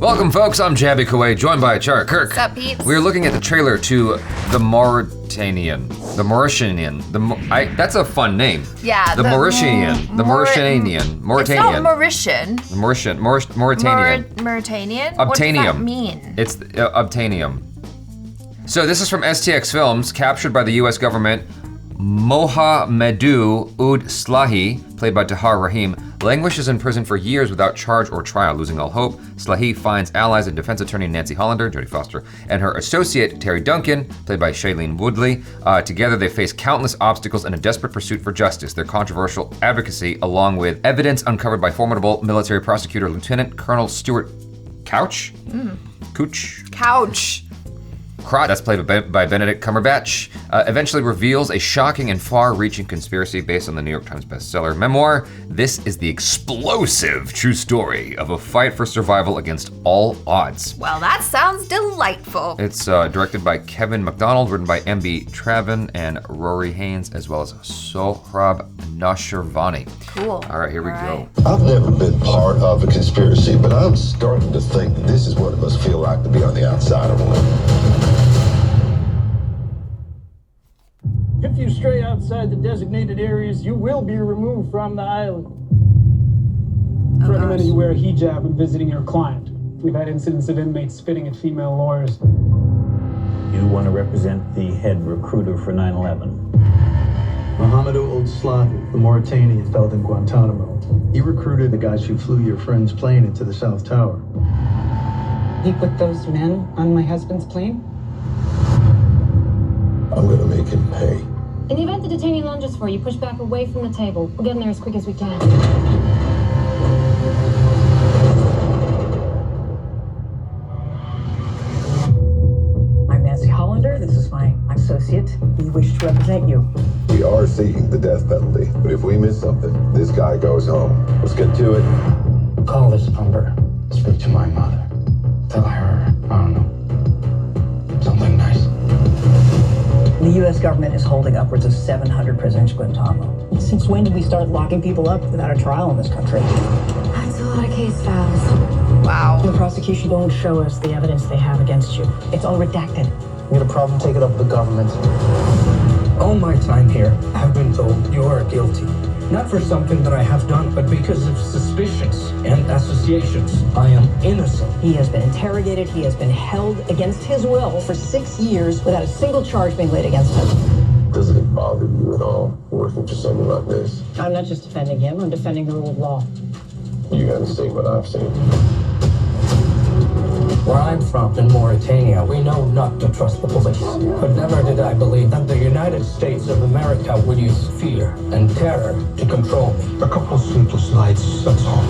Welcome, folks. I'm Jaby Koay, joined by ACHARA KIRK. What's up, peeps? We're looking at the trailer to the Mauritanian. That's a fun name. Yeah. The Mauritanian. It's not Mauritian. Mauritanian. Mauritanian? Obtainium. What does that mean? It's obtainium. So this is from STX Films, captured by the US government. Mohamedou Oud Slahi, played by Tahar Rahim, languishes in prison for years without charge or trial. Losing all hope, Slahi finds allies in defense attorney Nancy Hollander, Jodie Foster, and her associate Terry Duncan, played by Shailene Woodley. Together they face countless obstacles in a desperate pursuit for justice. Their controversial advocacy, along with evidence uncovered by formidable military prosecutor Lieutenant Colonel Stuart Couch? Couch. That's played by Benedit Cumberbatch, eventually reveals a shocking and far-reaching conspiracy based on the New York Times bestseller memoir. This is the explosive true story of a fight for survival against all odds. Well, that sounds delightful. It's directed by Kevin MacDonald, written by M.B. Travin and Rory Haynes, as well as Sohrab Noshirvani. Cool. All right, here we go. I've never been part of a conspiracy, but I'm starting to think this is what it must feel like to be on the outside of one. If you stray outside the designated areas, you will be removed from the island. For recommending you wear a hijab when visiting your client. We've had incidents of inmates spitting at female lawyers. You want to represent the head recruiter for 9/11. Mohamedou Ould Slahi, the Mauritanian, held in Guantanamo. He recruited the guys who flew your friend's plane into the South Tower. He put those men on my husband's plane? I'm gonna make him pay. In the event the detainee lunges for you, push back away from the table. We'll get him there as quick as we can. I'm Nancy Hollander. This is my associate. We wish to represent you. We are seeking the death penalty, but if we miss something, this guy goes home. Let's get to it. Call this number. Speak to my mother. Tell her, I don't know, something nice. The U.S. government is holding upwards of 700 prisoners in Guantanamo. Since when did we start locking people up without a trial in this country? That's a lot of case files. Wow. The prosecution won't show us the evidence they have against you. It's all redacted. You got a problem, take it up with the government. All my time here, I've been told you are guilty. Not for something that I have done, but because of suspicions and associations. I am innocent. He has been interrogated. He has been held against his will for 6 years without a single charge being laid against him. Doesn't it bother you at all working for something like this? I'm not just defending him. I'm defending the rule of law. You haven't seen what I've seen. Where I'm from, in Mauritania, we know not to trust the police. But never did I believe that the United States of America would use fear and terror to control me. A couple sleepless nights, that's all.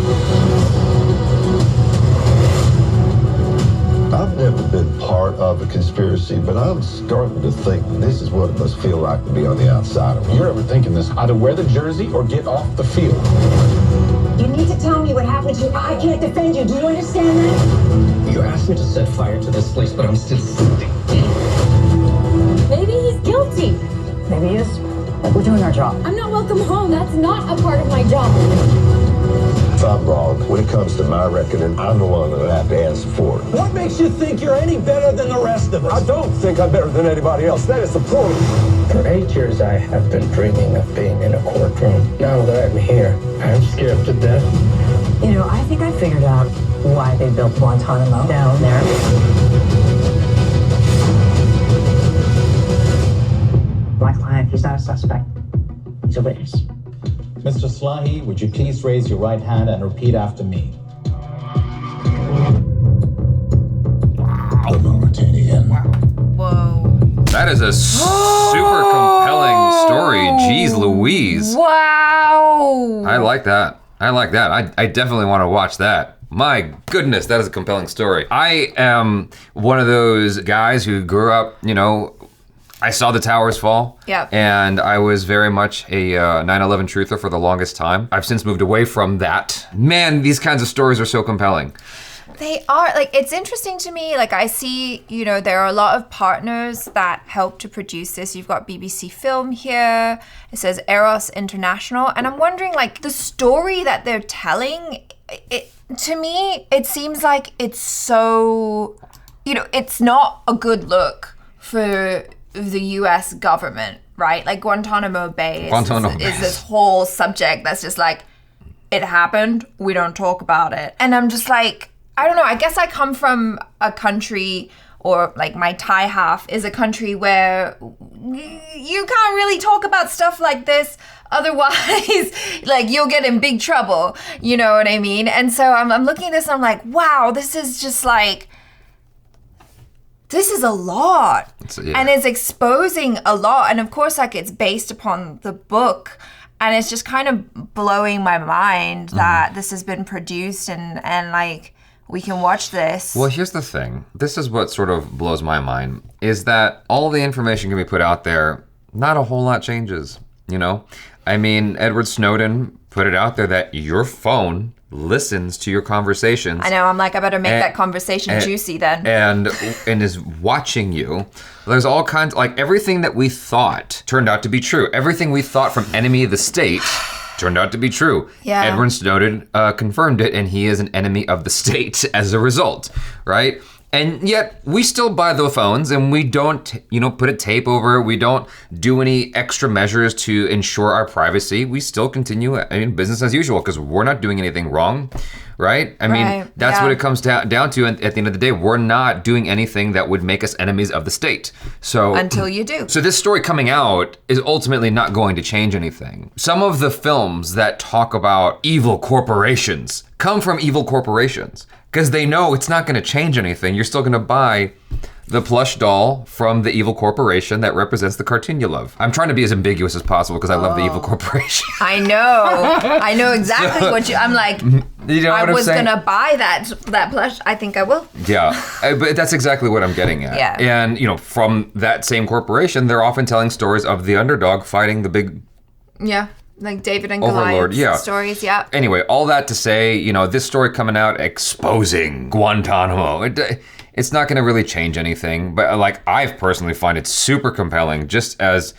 I've never been part of a conspiracy, but I'm starting to think this is what it must feel like to be on the outside of one. You're ever thinking this, either wear the jersey or get off the field. You need to tell me what happened to you. I can't defend you. Do you understand that? You asked me to set fire to this place, but I'm still standing. Maybe he's guilty. Maybe he is. We're doing our job. I'm not welcome home. That's not a part of my job. If I'm wrong, when it comes to my reckoning, I'm the one that'll have to answer for it. What makes you think you're any better than the rest of us? I don't think I'm better than anybody else. That is the point. For 8 years, I have been dreaming of being in a courtroom. Now that I'm here, I'm scared to death. You know, I think I figured out why they built Guantanamo down there. My client, he's not a suspect. He's a witness. Mr. Slahi, would you please raise your right hand and repeat after me? The Mauritanian. Whoa. That is a super compelling story. Jeez Louise. Wow. I like that. I definitely want to watch that. My goodness, that is a compelling story. I am one of those guys who grew up, I saw the towers fall. Yep. And I was very much a 9/11 truther for the longest time. I've since moved away from that. Man, these kinds of stories are so compelling. They are, it's interesting to me. I see, there are a lot of partners that help to produce this. You've got BBC Film here. It says Eros International. And I'm wondering, the story that they're telling, to me, it seems like it's so, it's not a good look for the US government, right? Like Guantanamo Bay is this whole subject that's just like, it happened, we don't talk about it. And I'm just like, I don't know, I guess I come from a country, or like my Thai half is a country where you can't really talk about stuff like this. Otherwise, like you'll get in big trouble. You know what I mean? And so I'm looking at this and I'm like, wow, this is just like, this is a lot. And it's exposing a lot. And of course, like it's based upon the book. And it's just kind of blowing my mind that this has been produced and like, we can watch this. Well, here's the thing. This is what sort of blows my mind, is that all the information can be put out there, not a whole lot changes, I mean, Edward Snowden put it out there that your phone listens to your conversations. I know, I'm like, I better make that conversation juicy then. And is watching you. There's all kinds, like everything that we thought turned out to be true. Everything we thought from enemy of the state turned out to be true. Yeah. Edward Snowden confirmed it, and he is an enemy of the state as a result, right? And yet we still buy the phones and we don't, put a tape over it. We don't do any extra measures to ensure our privacy. We still continue, business as usual because we're not doing anything wrong, right? I mean, that's what it comes down to. And at the end of the day, we're not doing anything that would make us enemies of the state. So until you do. So this story coming out is ultimately not going to change anything. Some of the films that talk about evil corporations come from evil corporations. Because they know it's not going to change anything. You're still going to buy the plush doll from the evil corporation that represents the cartoon you love. I'm trying to be as ambiguous as possible because I love the evil corporation. I know exactly what I'm like, I was going to buy that plush. I think I will. Yeah, but that's exactly what I'm getting at. Yeah. And, from that same corporation, they're often telling stories of the underdog fighting the big... Yeah. Like David and Overlord, Goliath stories, yeah. Anyway, all that to say, this story coming out exposing Guantanamo, it's not going to really change anything. But like, I personally find it super compelling, just as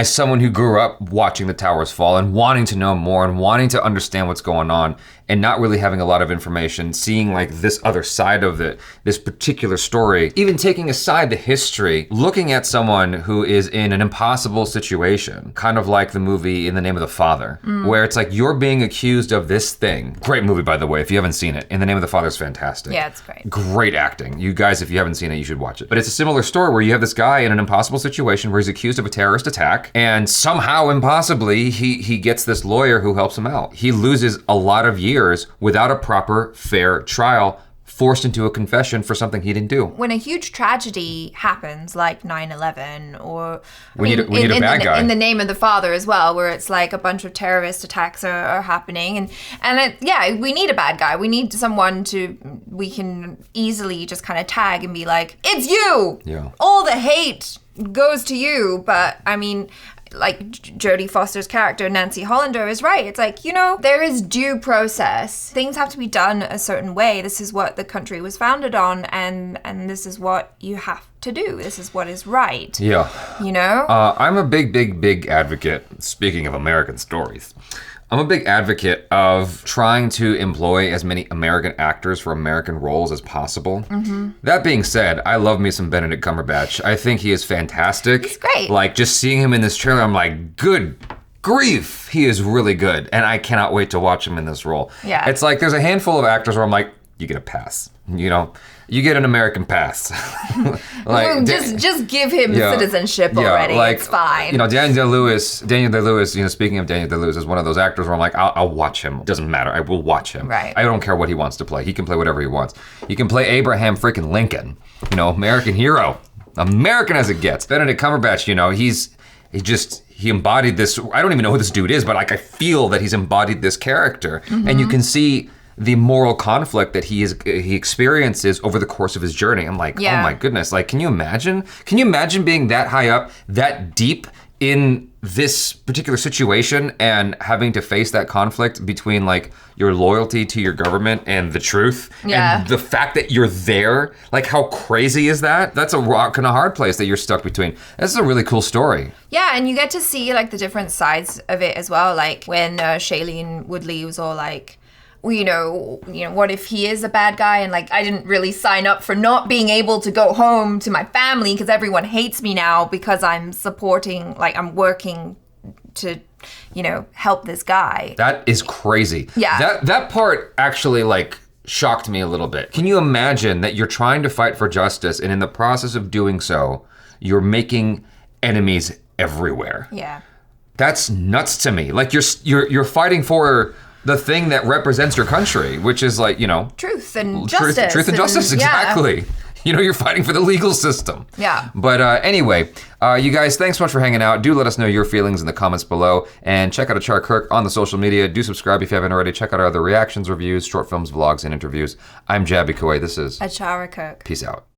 someone who grew up watching the towers fall and wanting to know more and wanting to understand what's going on and not really having a lot of information, seeing like this other side of this particular story, even taking aside the history, looking at someone who is in an impossible situation, kind of like the movie In the Name of the Father, where it's like you're being accused of this thing. Great movie, by the way, if you haven't seen it. In the Name of the Father is fantastic. Yeah, it's great. Great acting. You guys, if you haven't seen it, you should watch it. But it's a similar story where you have this guy in an impossible situation where he's accused of a terrorist attack, and somehow, impossibly, he gets this lawyer who helps him out. He loses a lot of years without a proper, fair trial, forced into a confession for something he didn't do. When a huge tragedy happens, like 9/11, or we need a bad guy. In the Name of the Father as well, where it's like a bunch of terrorist attacks are happening, and we need a bad guy. We need someone we can easily just kind of tag and be like, it's you. Yeah. All the hate goes to you, but I mean, like Jodie Foster's character, Nancy Hollander, is right. It's like, there is due process. Things have to be done a certain way. This is what the country was founded on, and this is what you have to do. This is what is right. Yeah. I'm a big advocate, speaking of American stories, I'm a big advocate of trying to employ as many American actors for American roles as possible. Mm-hmm. That being said, I love me some Benedict Cumberbatch. I think he is fantastic. He's great. Like, just seeing him in this trailer, I'm like, good grief, he is really good. And I cannot wait to watch him in this role. Yeah. It's like, there's a handful of actors where I'm like, you get a pass. You get an American pass. Like, just give him citizenship already. Like, it's fine. Daniel Day-Lewis, speaking of Daniel Day-Lewis, is one of those actors where I'm like, I'll watch him. Doesn't matter. I will watch him. Right. I don't care what he wants to play. He can play whatever he wants. He can play Abraham freaking Lincoln. American hero. American as it gets. Benedict Cumberbatch, he embodied this. I don't even know who this dude is, but like, I feel that he's embodied this character. Mm-hmm. And you can see the moral conflict that he experiences over the course of his journey. I'm like, oh my goodness, like, can you imagine? Can you imagine being that high up, that deep in this particular situation and having to face that conflict between like your loyalty to your government and the truth and the fact that you're there? Like, how crazy is that? That's a rock and a hard place that you're stuck between. This is a really cool story. Yeah, and you get to see like the different sides of it as well. Like when Shailene Woodley was all like, what if he is a bad guy and like I didn't really sign up for not being able to go home to my family because everyone hates me now because I'm supporting, like I'm working to, help this guy. That is crazy. Yeah. That part actually like shocked me a little bit. Can you imagine that you're trying to fight for justice and in the process of doing so, you're making enemies everywhere? Yeah. That's nuts to me. Like you're fighting for the thing that represents your country, which is like, truth and justice. Truth and justice, exactly. Yeah. You're fighting for the legal system. Yeah. But anyway, you guys, thanks so much for hanging out. Do let us know your feelings in the comments below. And check out ACHARA KIRK on the social media. Do subscribe if you haven't already. Check out our other reactions, reviews, short films, vlogs, and interviews. I'm Jaby Koay. This is ACHARA KIRK. Peace out.